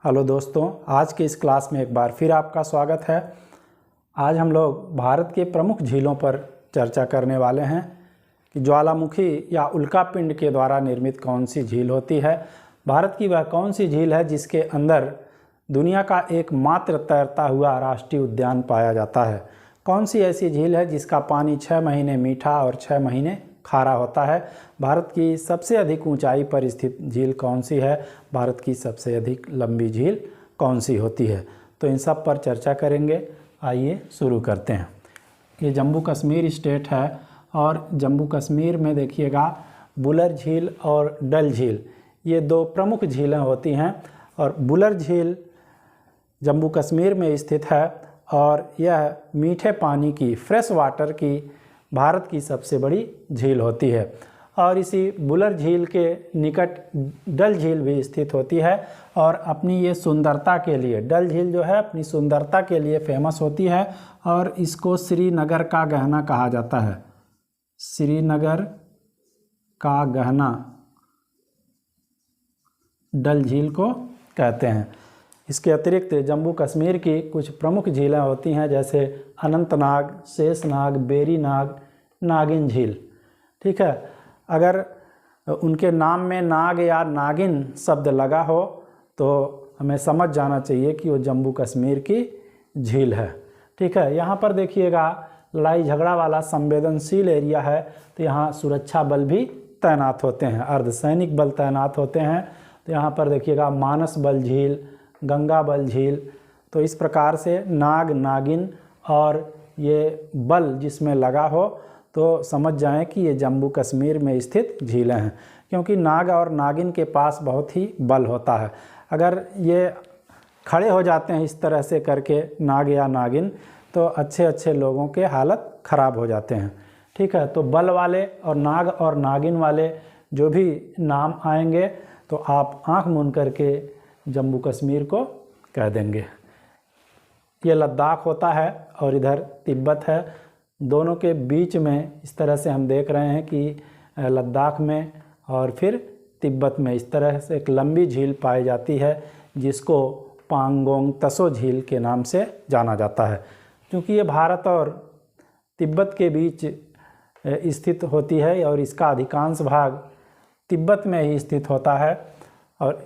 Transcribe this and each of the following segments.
Hello दोस्तों, आज की इस क्लास में एक बार फिर आपका स्वागत है। आज हम लोग भारत के प्रमुख झीलों पर चर्चा करने वाले हैं कि ज्वालामुखी या उल्कापिंड के द्वारा निर्मित कौन सी झील होती है। भारत की वह कौन सी झील है जिसके अंदर दुनिया का एकमात्र तैरता हुआ राष्ट्रीय उद्यान पाया जाता है। कौन सी ऐसी झील है जिसका पानी 6 महीने मीठा और 6 महीने खारा होता है। भारत की सबसे अधिक ऊंचाई पर स्थित झील कौन सी है। भारत की सबसे अधिक लंबी झील कौन सी होती है। तो इन सब पर चर्चा करेंगे। आइए शुरू करते हैं। ये जम्मू कश्मीर स्टेट है और जम्मू कश्मीर में देखिएगा बुलर झील और डल झील, ये दो प्रमुख झीलें होती हैं। और बुलर झील जम्मू कश्मीर में स्थित है और यह मीठे पानी की फ्रेश वाटर की भारत की सबसे बड़ी झील होती है। और इसी बुलर झील के निकट डल झील भी स्थित होती है और अपनी ये सुंदरता के लिए, डल झील जो है अपनी सुंदरता के लिए फेमस होती है और इसको श्रीनगर का गहना कहा जाता है। श्रीनगर का गहना डल झील को कहते हैं। इसके अतिरिक्त जम्मू कश्मीर की कुछ प्रमुख झीलें होती हैं, जैसे अनंतनाग, शेषनाग, बेरीनाग, नागिन झील। ठीक है, अगर उनके नाम में नाग या नागिन शब्द लगा हो तो हमें समझ जाना चाहिए कि वो जम्मू कश्मीर की झील है। ठीक है, यहाँ पर देखिएगा लड़ाई झगड़ा वाला संवेदनशील एरिया है, तो यहाँ सुरक्षा बल भी तैनात होते हैं, अर्धसैनिक बल तैनात होते हैं। तो यहाँ पर देखिएगा मानस बल झील, गंगा बल झील। तो इस प्रकार से नाग, नागिन और ये बल जिसमें लगा हो तो समझ जाएं कि ये जम्मू कश्मीर में स्थित झीलें हैं, क्योंकि नाग और नागिन के पास बहुत ही बल होता है। अगर ये खड़े हो जाते हैं इस तरह से करके नाग या नागिन, तो अच्छे अच्छे लोगों के हालत ख़राब हो जाते हैं। ठीक है, तो बल वाले और नाग और नागिन वाले जो भी नाम आएंगे तो आप आँख मूंद करके जम्मू कश्मीर को कह देंगे। ये लद्दाख होता है और इधर तिब्बत है। दोनों के बीच में इस तरह से हम देख रहे हैं कि लद्दाख में और फिर तिब्बत में इस तरह से एक लंबी झील पाई जाती है जिसको पांगोंग तसो झील के नाम से जाना जाता है। क्योंकि ये भारत और तिब्बत के बीच स्थित होती है और इसका अधिकांश भाग तिब्बत में ही स्थित होता है और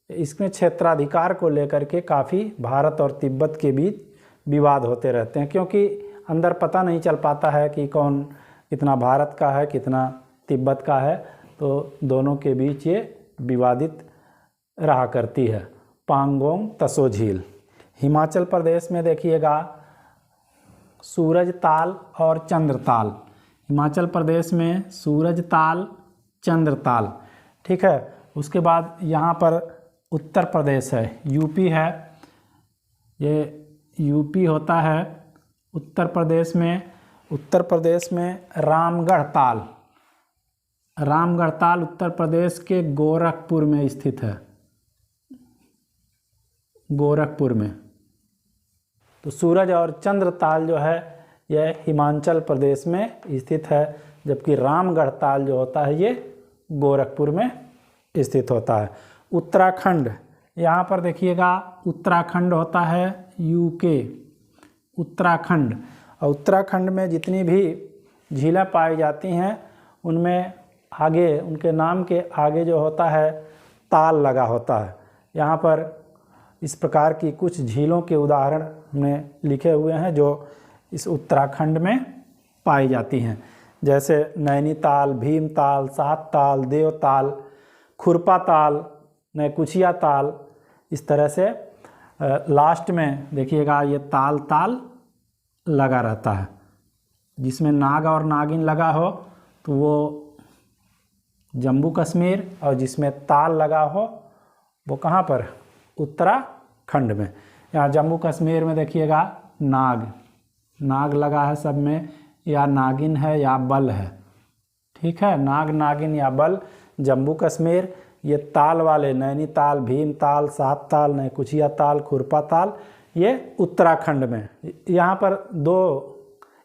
इसमें क्षेत्राधिकार को लेकर के काफ़ी भारत और तिब्बत के बीच विवाद होते रहते हैं, क्योंकि अंदर पता नहीं चल पाता है कि कौन कितना भारत का है कितना तिब्बत का है। तो दोनों के बीच ये विवादित रहा करती है। पांगोंग तसो झील हिमाचल प्रदेश में देखिएगा सूरज ताल और चंद्र ताल। हिमाचल प्रदेश में सूरज ताल, चंद्र ताल। ठीक है, उसके बाद यहाँ पर उत्तर प्रदेश है, यूपी है। ये यूपी होता है। उत्तर प्रदेश में रामगढ़ ताल। रामगढ़ ताल उत्तर प्रदेश के गोरखपुर में स्थित है, गोरखपुर में। तो सूरज और चंद्र ताल जो है यह हिमाचल प्रदेश में स्थित है, जबकि रामगढ़ ताल जो होता है ये गोरखपुर में स्थित होता है। उत्तराखंड, यहाँ पर देखिएगा उत्तराखंड होता है यूके, उत्तराखंड। और उत्तराखंड में जितनी भी झीलें पाई जाती हैं उनमें आगे, उनके नाम के आगे जो होता है ताल लगा होता है। यहाँ पर इस प्रकार की कुछ झीलों के उदाहरण में लिखे हुए हैं जो इस उत्तराखंड में पाई जाती हैं, जैसे नैनीताल, भीमताल, सातताल, देवताल, खुरपा ताल, नैकुचिया ताल। इस तरह से लास्ट में देखिएगा ये ताल ताल लगा रहता है। जिसमें नाग और नागिन लगा हो तो वो जम्मू कश्मीर, और जिसमें ताल लगा हो वो कहाँ पर, उत्तराखंड में। यहाँ जम्मू कश्मीर में देखिएगा नाग लगा है सब में, या नागिन है या बल है। ठीक है, नाग, नागिन या बल जम्मू कश्मीर। ये ताल वाले नैनीताल, भीमताल, सातताल, नैकुचिया ताल, खुरपा ताल, ये उत्तराखंड में। यहाँ पर 2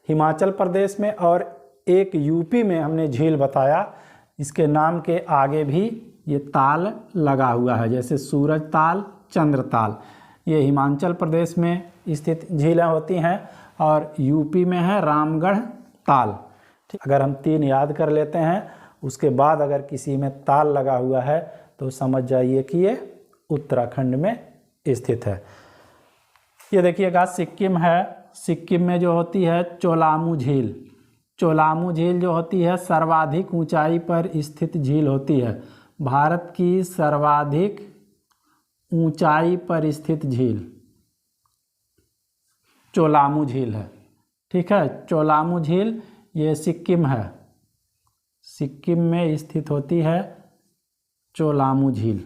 हिमाचल प्रदेश में और एक यूपी में हमने झील बताया। इसके नाम के आगे भी ये ताल लगा हुआ है, जैसे सूरज ताल चंद्रताल। ये हिमाचल प्रदेश में स्थित झीलें होती हैं और यूपी में है रामगढ़ ताल। ठीक, अगर हम 3 याद कर लेते हैं, उसके बाद अगर किसी में ताल लगा हुआ है तो समझ जाइए कि ये उत्तराखंड में स्थित है। ये देखिएगा सिक्किम है, सिक्किम में जो होती है चोलामू झील। चोलामू झील जो होती है सर्वाधिक ऊंचाई पर स्थित झील होती है। भारत की सर्वाधिक ऊंचाई पर स्थित झील चोलामू झील है। ठीक है, चोलामू झील ये सिक्किम है, सिक्किम में स्थित होती है चोलामू झील।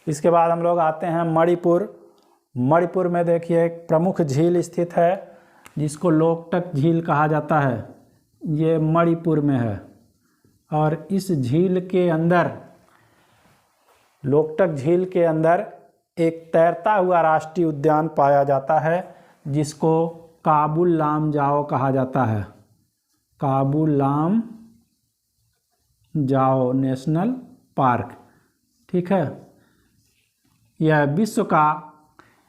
इसके बाद हम लोग आते हैं मणिपुर। मणिपुर में देखिए एक प्रमुख झील स्थित है जिसको लोकटक झील कहा जाता है। ये मणिपुर में है और इस झील के अंदर, लोकटक झील के अंदर एक तैरता हुआ राष्ट्रीय उद्यान पाया जाता है जिसको काबुल लामजाओ कहा जाता है। Kabul Lamjao national park. ठीक है, यह विश्व का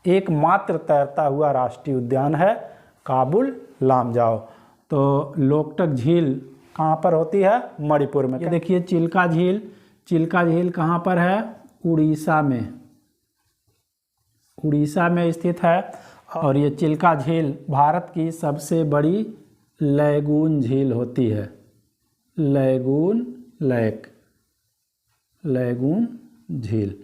एकमात्र तैरता हुआ राष्ट्रीय उद्यान है काबुल लामजाओ। तो लोकटक झील कहाँ पर होती है? मणिपुर में। ये देखिए चिल्का झील। चिल्का झील कहाँ पर है? उड़ीसा में, उड़ीसा में स्थित है। और ये चिल्का झील भारत की सबसे बड़ी लैगून झील होती है। लैगून लेक, लैगून झील।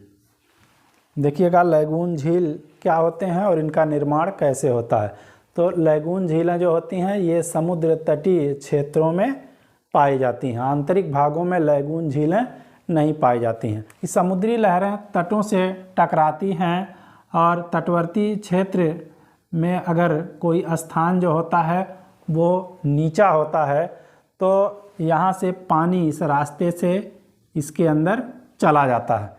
देखिएगा लैगून झील क्या होते हैं और इनका निर्माण कैसे होता है। तो लैगून झीलें जो होती हैं ये समुद्र तटीय क्षेत्रों में पाई जाती हैं। आंतरिक भागों में लैगून झीलें नहीं पाई जाती हैं। ये समुद्री लहरें तटों से टकराती हैं और तटवर्ती क्षेत्र में अगर कोई स्थान जो होता है वो नीचा होता है तो यहाँ से पानी इस रास्ते से इसके अंदर चला जाता है।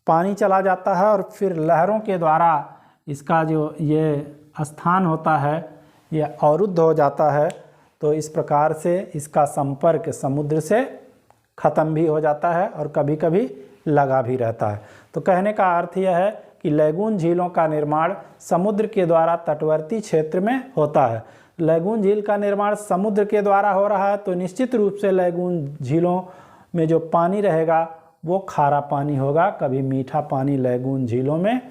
पानी चला जाता है और फिर लहरों के द्वारा इसका जो ये स्थान होता है ये अवरुद्ध हो जाता है। तो इस प्रकार से इसका संपर्क समुद्र से ख़त्म भी हो जाता है और कभी कभी लगा भी रहता है। तो कहने का अर्थ यह है कि लैगून झीलों का निर्माण समुद्र के द्वारा तटवर्ती क्षेत्र में होता है। लैगून झील का निर्माण समुद्र के द्वारा हो रहा है तो निश्चित रूप से लैगून झीलों में जो पानी रहेगा वो खारा पानी होगा, कभी मीठा पानी लैगून झीलों में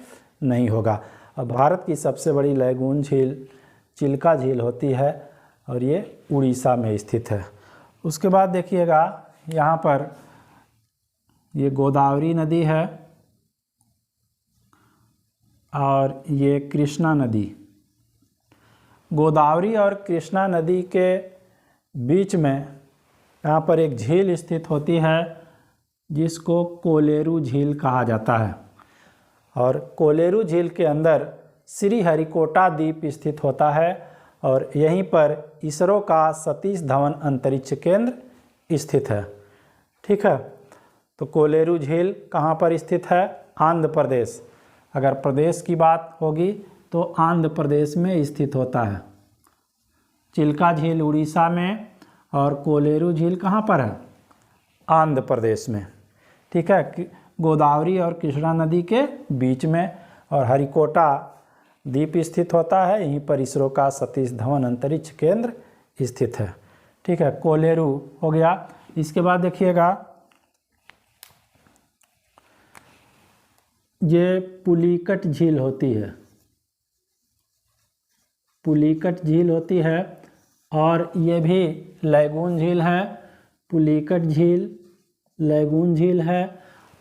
नहीं होगा। अब भारत की सबसे बड़ी लैगून झील चिल्का झील होती है और ये उड़ीसा में स्थित है। उसके बाद देखिएगा यहाँ पर ये गोदावरी नदी है और ये कृष्णा नदी। गोदावरी और कृष्णा नदी के बीच में यहाँ पर एक झील स्थित होती है जिसको कोलेरू झील कहा जाता है। और कोलेरू झील के अंदर श्रीहरिकोटा द्वीप स्थित होता है और यहीं पर इसरो का सतीश धवन अंतरिक्ष केंद्र स्थित है। ठीक है, तो कोलेरू झील कहाँ पर स्थित है? आंध्र प्रदेश। अगर प्रदेश की बात होगी तो आंध्र प्रदेश में स्थित होता है। चिल्का झील उड़ीसा में और कोलेरू झील कहाँ पर है? आंध्र प्रदेश में। ठीक है, गोदावरी और कृष्णा नदी के बीच में और हरिकोटा द्वीप स्थित होता है, यहीं पर इसरो का सतीश धवन अंतरिक्ष केंद्र स्थित है। ठीक है, कोलेरू हो गया। इसके बाद देखिएगा ये पुलिकट झील होती है, पुलिकट झील होती है और ये भी लैगून झील है। पुलिकट झील लैगून झील है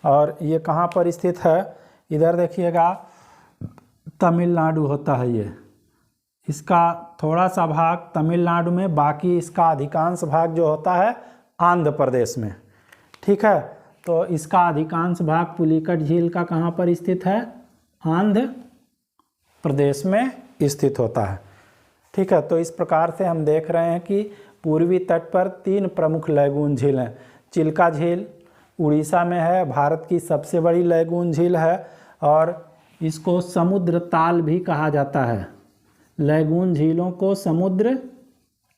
और ये कहाँ पर स्थित है? इधर देखिएगा तमिलनाडु होता है ये। इसका थोड़ा सा भाग तमिलनाडु में, बाकी इसका अधिकांश भाग जो होता है आंध्र प्रदेश में। ठीक है, तो इसका अधिकांश भाग पुलिकट झील का कहाँ पर स्थित है? आंध्र प्रदेश में स्थित होता है। ठीक है, तो इस प्रकार से हम देख रहे हैं कि पूर्वी तट पर 3 प्रमुख लैगून झील हैं। चिल्का झील उड़ीसा में है, भारत की सबसे बड़ी लैगून झील है और इसको समुद्र ताल भी कहा जाता है। लैगून झीलों को समुद्र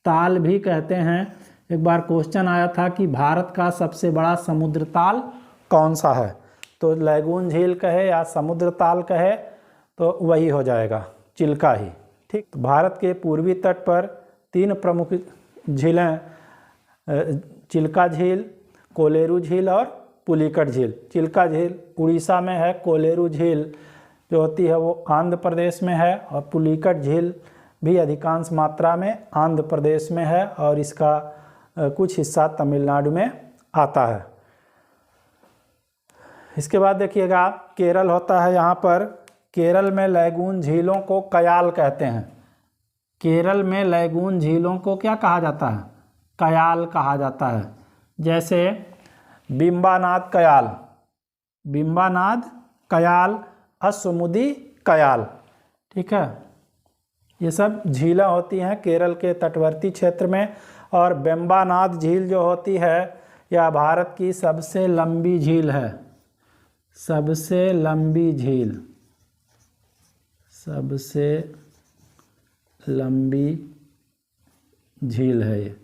ताल भी कहते हैं। एक बार क्वेश्चन आया था कि भारत का सबसे बड़ा समुद्र ताल कौन सा है? तो लैगून झील कहे या समुद्र ताल कहे तो वही हो जाएगा, चिल्का ही। ठीक, तो भारत के पूर्वी तट पर 3 प्रमुख झीलें, चिल्का झील, कोलेरू झील और पुलिकट झील। चिल्का झील उड़ीसा में है, कोलेरू झील जो होती है वो आंध्र प्रदेश में है, और पुलिकट झील भी अधिकांश मात्रा में आंध्र प्रदेश में है, और इसका कुछ हिस्सा तमिलनाडु में आता है। इसके बाद देखिएगा केरल होता है। यहाँ पर केरल में लैगून झीलों को कयाल कहते हैं। केरल में लैगून झीलों को क्या कहा जाता है? कयाल कहा जाता है। जैसे बिम्बानाद कयाल, बिम्बानाद कयाल, अश्वमुदी कयाल। ठीक है, ये सब झीलें होती हैं केरल के तटवर्ती क्षेत्र में। और बेम्बानाद झील जो होती है यह भारत की सबसे लंबी झील है, सबसे लंबी झील, सबसे लंबी झील है ये।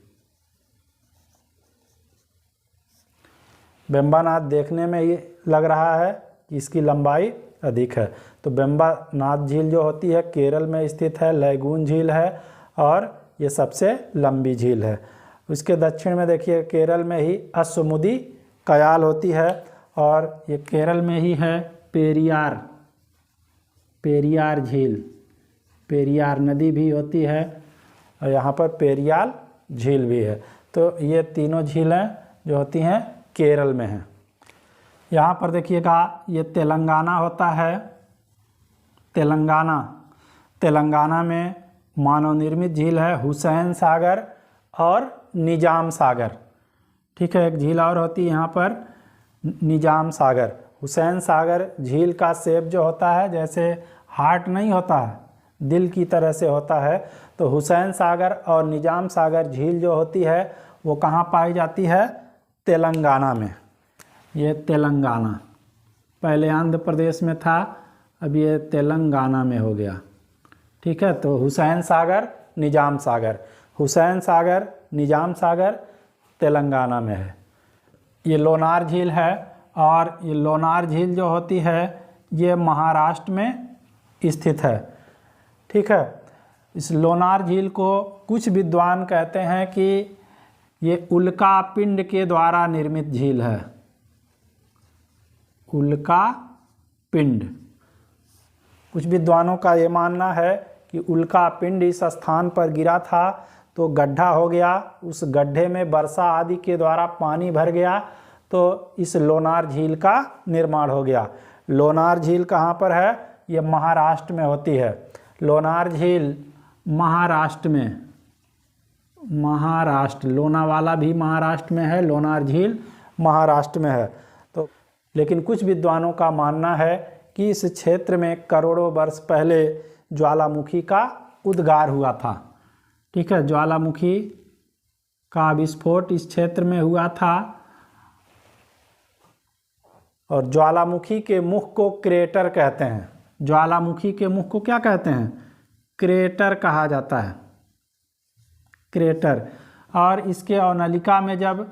बेम्बानाद देखने में ये लग रहा है कि इसकी लंबाई अधिक है। तो बेम्बानाद झील जो होती है केरल में स्थित है, लैगून झील है और ये सबसे लंबी झील है। उसके दक्षिण में देखिए केरल में ही अश्वमुदी कयाल होती है, और ये केरल में ही है पेरियार, पेरियार झील, पेरियार नदी भी होती है, और यहाँ पर पेरियाल झील भी है। तो ये तीनों झीलें जो होती हैं केरल में हैं। यहाँ पर देखिएगा ये तेलंगाना होता है। तेलंगाना, तेलंगाना में मानव निर्मित झील है हुसैन सागर और निजाम सागर। ठीक है, एक झील और होती है यहाँ पर निजाम सागर। हुसैन सागर झील का शेप जो होता है जैसे हार्ट नहीं होता है, दिल की तरह से होता है। तो हुसैन सागर और निजाम सागर झील जो होती है वो कहाँ पाई जाती है? तेलंगाना में। ये तेलंगाना, पहले आंध्र प्रदेश में था, अब ये तेलंगाना में हो गया। ठीक है, तो हुसैन सागर, निजाम सागर, हुसैन सागर, निजाम सागर तेलंगाना में है। ये लोनार झील है, और ये लोनार झील जो होती है ये महाराष्ट्र में स्थित है। ठीक है, इस लोनार झील को कुछ विद्वान कहते हैं कि ये उल्का पिंड के द्वारा निर्मित झील है। उल्का पिंड, कुछ विद्वानों का ये मानना है कि उल्का पिंड इस स्थान पर गिरा था तो गड्ढा हो गया, उस गड्ढे में वर्षा आदि के द्वारा पानी भर गया, तो इस लोनार झील का निर्माण हो गया। लोनार झील कहाँ पर है? ये महाराष्ट्र में होती है। लोनार झील महाराष्ट्र में, महाराष्ट्र, लोनावाला भी महाराष्ट्र में है, लोनार झील महाराष्ट्र में है। तो लेकिन कुछ विद्वानों का मानना है कि इस क्षेत्र में करोड़ों वर्ष पहले ज्वालामुखी का उद्गार हुआ था। ठीक है, ज्वालामुखी का विस्फोट इस क्षेत्र में हुआ था, और ज्वालामुखी के मुख को क्रेटर कहते हैं। ज्वालामुखी के मुख को क्या कहते हैं? क्रेटर कहा जाता है, क्रेटर। और इसके अवनलिका में जब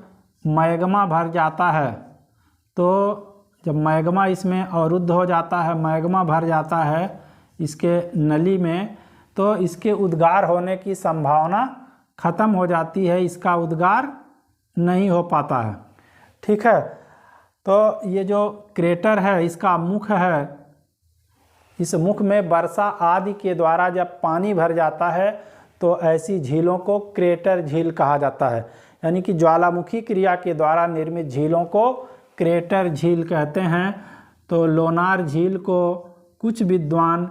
मैग्मा भर जाता है, तो जब मैग्मा इसमें अवरुद्ध हो जाता है, मैग्मा भर जाता है इसके नली में, तो इसके उद्गार होने की संभावना खत्म हो जाती है, इसका उद्गार नहीं हो पाता है। ठीक है, तो ये जो क्रेटर है इसका मुख है, इस मुख में वर्षा आदि के द्वारा जब पानी भर जाता है तो ऐसी झीलों को क्रेटर झील कहा जाता है। यानी कि ज्वालामुखी क्रिया के द्वारा निर्मित झीलों को क्रेटर झील कहते हैं। तो लोनार झील को कुछ विद्वान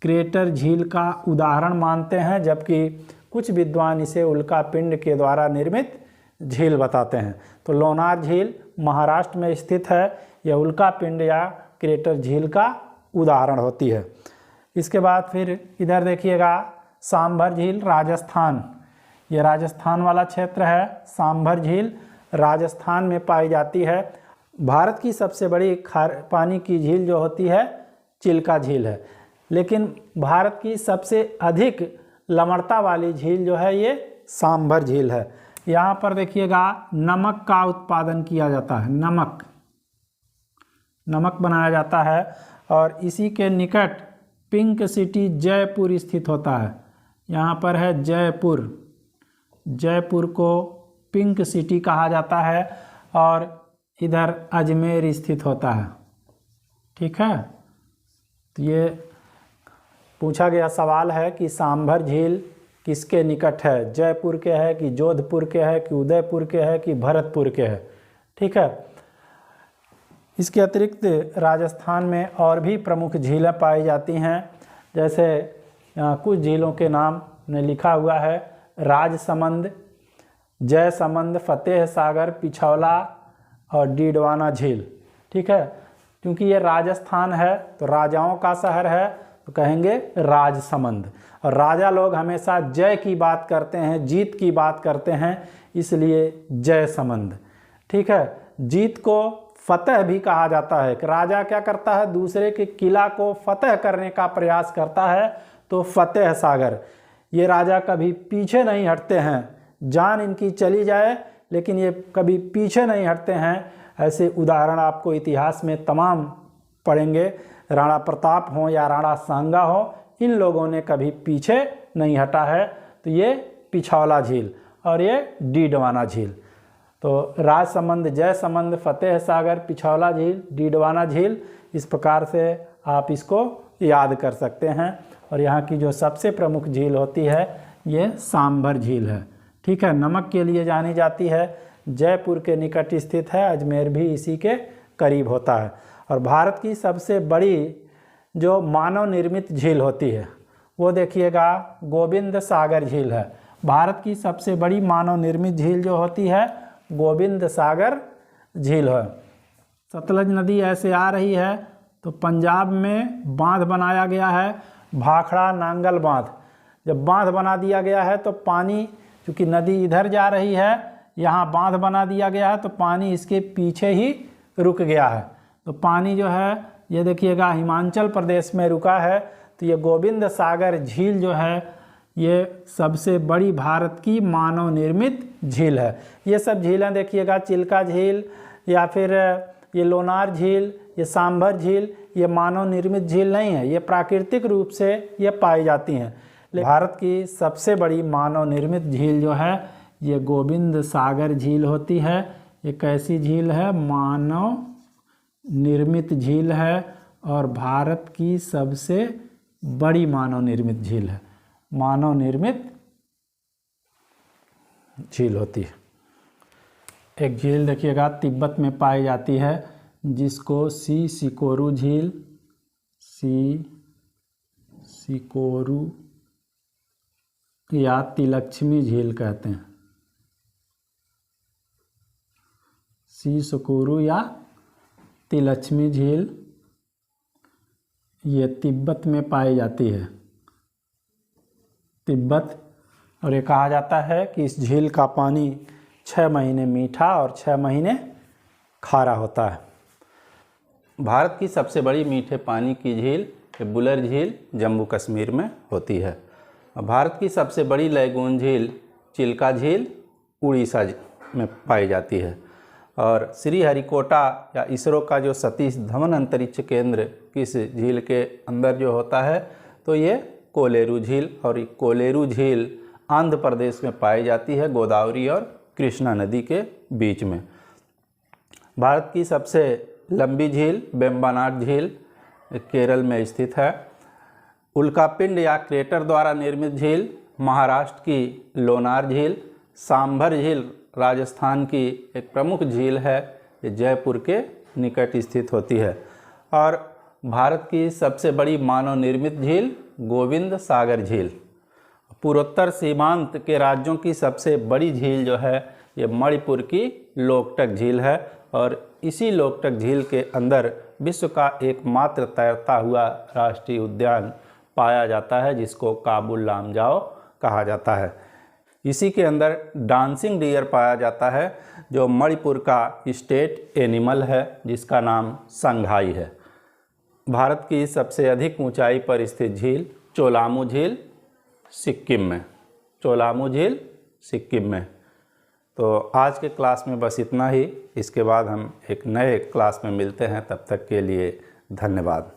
क्रेटर झील का उदाहरण मानते हैं, जबकि कुछ विद्वान इसे उल्का पिंड के द्वारा निर्मित झील बताते हैं। तो लोनार झील महाराष्ट्र में स्थित है, यह उल्का पिंड या क्रेटर झील का उदाहरण होती है। इसके बाद फिर इधर देखिएगा सांभर झील राजस्थान, ये राजस्थान वाला क्षेत्र है। सांभर झील राजस्थान में पाई जाती है। भारत की सबसे बड़ी पानी की झील जो होती है चिल्का झील है, लेकिन भारत की सबसे अधिक लवणता वाली झील जो है ये सांभर झील है। यहाँ पर देखिएगा नमक का उत्पादन किया जाता है, नमक, नमक बनाया जाता है और इसी के निकट पिंक सिटी जयपुर स्थित होता है। यहाँ पर है जयपुर, जयपुर को पिंक सिटी कहा जाता है और इधर अजमेर स्थित होता है। ठीक है, तो ये पूछा गया सवाल है कि सांभर झील किसके निकट है, जयपुर के है कि जोधपुर के है कि उदयपुर के है कि भरतपुर के है। ठीक है, इसके अतिरिक्त राजस्थान में और भी प्रमुख झीलें पाई जाती हैं, जैसे कुछ झीलों के नाम ने लिखा हुआ है, राजसमंद, जयसमंद, फतेह सागर, पिछौला और डीडवाना झील। ठीक है, क्योंकि ये राजस्थान है तो राजाओं का शहर है तो कहेंगे राजसमंद, और राजा लोग हमेशा जय की बात करते हैं, जीत की बात करते हैं, इसलिए जयसमंद। ठीक है, जीत को फतह भी कहा जाता है कि राजा क्या करता है, दूसरे के किला को फतह करने का प्रयास करता है, तो फतेह सागर। ये राजा कभी पीछे नहीं हटते हैं, जान इनकी चली जाए लेकिन ये कभी पीछे नहीं हटते हैं। ऐसे उदाहरण आपको इतिहास में तमाम पढ़ेंगे, राणा प्रताप हो या राणा सांगा हो, इन लोगों ने कभी पीछे नहीं हटा है। तो ये पिछौला झील और ये डीडवाना झील। तो राजसमंद, जयसमंद, फतेह सागर, पिछौला झील, डीडवाना झील, इस प्रकार से आप इसको याद कर सकते हैं। और यहाँ की जो सबसे प्रमुख झील होती है ये सांभर झील है। ठीक है, नमक के लिए जानी जाती है, जयपुर के निकट स्थित है, अजमेर भी इसी के करीब होता है। और भारत की सबसे बड़ी जो मानव निर्मित झील होती है वो देखिएगा गोविंद सागर झील है। भारत की सबसे बड़ी मानव निर्मित झील जो होती है गोविंद सागर झील है। सतलज नदी ऐसे आ रही है तो पंजाब में बांध बनाया गया है, भाखड़ा नांगल बांध। जब बांध बना दिया गया है तो पानी, चूँकि नदी इधर जा रही है, यहाँ बांध बना दिया गया है तो पानी इसके पीछे ही रुक गया है। तो पानी जो है ये देखिएगा हिमाचल प्रदेश में रुका है। तो ये गोविंद सागर झील जो है ये सबसे बड़ी भारत की मानव निर्मित झील है। ये सब झीलें देखिएगा, चिल्का झील या फिर ये लोनार झील, ये सांभर झील, ये मानव निर्मित झील नहीं है, ये प्राकृतिक रूप से ये पाई जाती हैं। भारत की सबसे बड़ी मानव निर्मित झील जो है ये गोविंद सागर झील होती है। ये कैसी झील है, मानव निर्मित झील है और भारत की सबसे बड़ी मानव निर्मित झील है, मानव निर्मित झील होती है। एक झील देखिएगा तिब्बत में पाई जाती है जिसको सिकोरू झील, सिकोरू या तिलक्ष्मी झील कहते हैं। सिकोरू या तिलक्ष्मी झील ये तिब्बत में पाई जाती है, तिब्बत। और ये कहा जाता है कि इस झील का पानी 6 महीने मीठा और 6 महीने खारा होता है। भारत की सबसे बड़ी मीठे पानी की झील बुलर झील जम्मू कश्मीर में होती है। भारत की सबसे बड़ी लैगून झील चिल्का झील उड़ीसा में पाई जाती है। और श्रीहरिकोटा या इसरो का जो सतीश धवन अंतरिक्ष केंद्र किस झील के अंदर जो होता है, तो ये कोलेरू झील, और कोलेरू झील आंध्र प्रदेश में पाई जाती है, गोदावरी और कृष्णा नदी के बीच में। भारत की सबसे लंबी झील वेम्बनाड झील केरल में स्थित है। उल्कापिंड या क्रेटर द्वारा निर्मित झील महाराष्ट्र की लोनार झील। सांभर झील राजस्थान की एक प्रमुख झील है, ये जयपुर के निकट स्थित होती है। और भारत की सबसे बड़ी मानव निर्मित झील गोविंद सागर झील। पूर्वोत्तर सीमांत के राज्यों की सबसे बड़ी झील जो है ये मणिपुर की लोकटक झील है, और इसी लोकटक झील के अंदर विश्व का एकमात्र तैरता हुआ राष्ट्रीय उद्यान पाया जाता है जिसको काबुल लामजाओ कहा जाता है। इसी के अंदर डांसिंग डियर पाया जाता है जो मणिपुर का स्टेट एनिमल है जिसका नाम संघाई है। भारत की सबसे अधिक ऊंचाई पर स्थित झील चोलामू झील सिक्किम में, चोलामू झील सिक्किम में। तो आज के क्लास में बस इतना ही। इसके बाद हम एक नए क्लास में मिलते हैं, तब तक के लिए धन्यवाद।